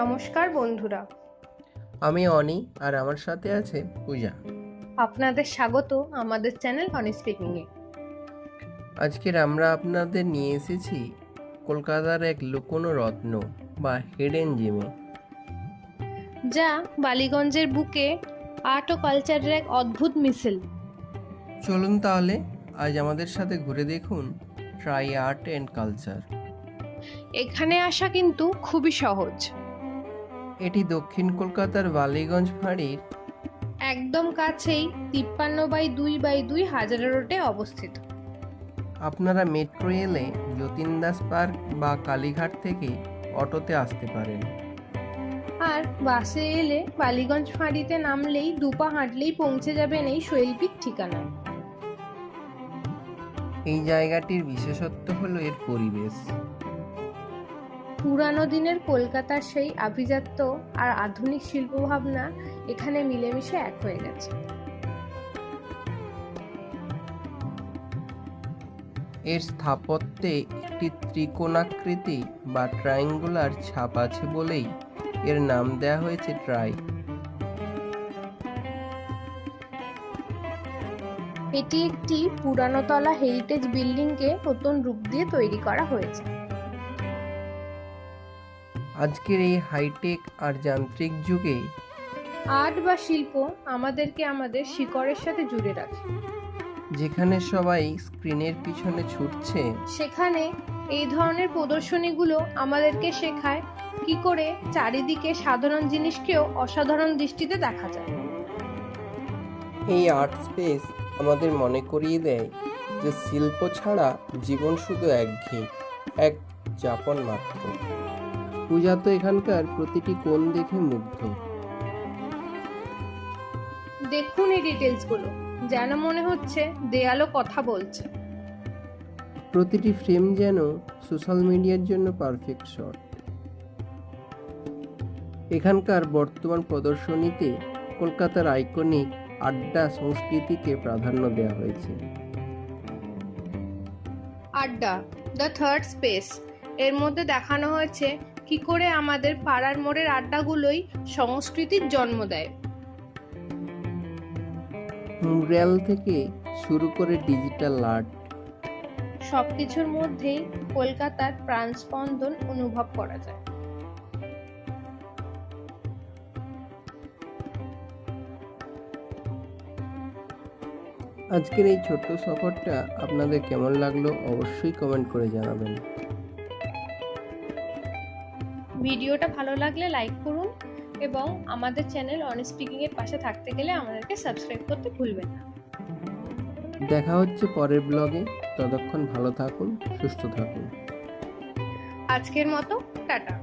নমস্কার বন্ধুরা, আমি অনি আর আমার সাথে আছে পূজা। আপনাদের স্বাগত আমাদের চ্যানেল অনি স্পিকিংয়ে। আজকের আমরা আপনাদের নিয়ে এসেছি কলকাতার এক লুকোনো রত্ন বা হিডেন জিমে। যা বালিগঞ্জের বুকে আর্ট ও কালচারের এক অদ্ভুত মিছিল। চলুন তাহলে আজ আমাদের সাথে ঘুরে দেখুন ট্রাই আর্ট অ্যান্ড কালচার। এখানে আসা কিন্তু খুবই সহজ। এটি দক্ষিণ কলকাতার বালিগঞ্জ ফাঁড়ির একদম কাছেই 53/2/2 হাজারা রোডে অবস্থিত। আপনারা মেট্রো এলে যতীন দাস পার্ক বা কালীঘাট থেকে অটোতে আসতে পারেন। আর বাসে এলে বালিগঞ্জ ফাঁড়িতে নামলেই দুপা হাঁটলেই পৌঁছে যাবেন এই শৈল্পিক ঠিকানায়। এই জায়গাটির বিশেষত্ব হলো এর পরিবেশ। পুরানো দিনের কলকাতার সেই আভিজাত্য আর আধুনিক শিল্পভাবনা এখানে মিলেমিশে এক হয়ে গেছে। এর স্থাপত্যে একটি ত্রিকোণাকৃতি বা ট্রায়াঙ্গুলার ছাপ আছে বলেই এর নাম দেওয়া হয়েছে ট্রাই। এটি একটি পুরানোতলা হেরিটেজ বিল্ডিংকে নতুন রূপ দিয়ে তৈরি করা হয়েছে। আজকের এই হাইটেক আর যান্ত্রিক যুগে আর্ট বা শিল্প আমাদেরকে আমাদের শিকড়ের সাথে জুড়ে রাখে। যেখানে সবাই স্ক্রিনের পিছনে ছুটছে, সেখানে এই ধরনের প্রদর্শনীগুলো আমাদেরকে শেখায় কি করে চারিদিকে সাধারণ জিনিসকেও অসাধারণ দৃষ্টিতে দেখা যায়। এই আর্ট স্পেস আমাদের মনে করিয়ে দেয় যে শিল্প ছাড়া জীবন শুধু একঘেয়ে এক যাপন মাত্র। পূজা তো এখানকার প্রতিটি কোণ দেখে মুগ্ধ। দেখুন এই ডিটেলসগুলো, যেন মনে হচ্ছে দেয়ালও কথা বলছে। প্রতিটি ফ্রেম যেন সোশ্যাল মিডিয়ার জন্য পারফেক্ট শট। এখানকার বর্তমান প্রদর্শনীতে কলকাতার আইকনিক আড্ডা সংস্কৃতিকে প্রাধান্য দেওয়া হয়েছে। আড্ডা দ্য থার্ড স্পেস এর মধ্যে দেখানো হয়েছে কি করে আমাদের পাড়ার মোড়ের আড্ডাগুলোই সংস্কৃতির জন্ম দেয়। মুরাল থেকে শুরু করে ডিজিটাল আর্ট, সবকিছুর মধ্যেই কলকাতার প্রাণস্পন্দন অনুভব করা যায়। আজকের এই ছোট্ট সফরটা আপনাদের কেমন লাগলো অবশ্যই কমেন্ট করে জানাবেন। ভিডিওটা ভালো লাগলে লাইক করুন এবং আমাদের চ্যানেল অনি স্পিকিং এর পাশে থাকতে গেলে আমাদেরকে সাবস্ক্রাইব করতে ভুলবেন না। দেখা হচ্ছে পরের ব্লগে, ততক্ষণ ভালো থাকুন, সুস্থ থাকুন। আজকের মতো টাটা।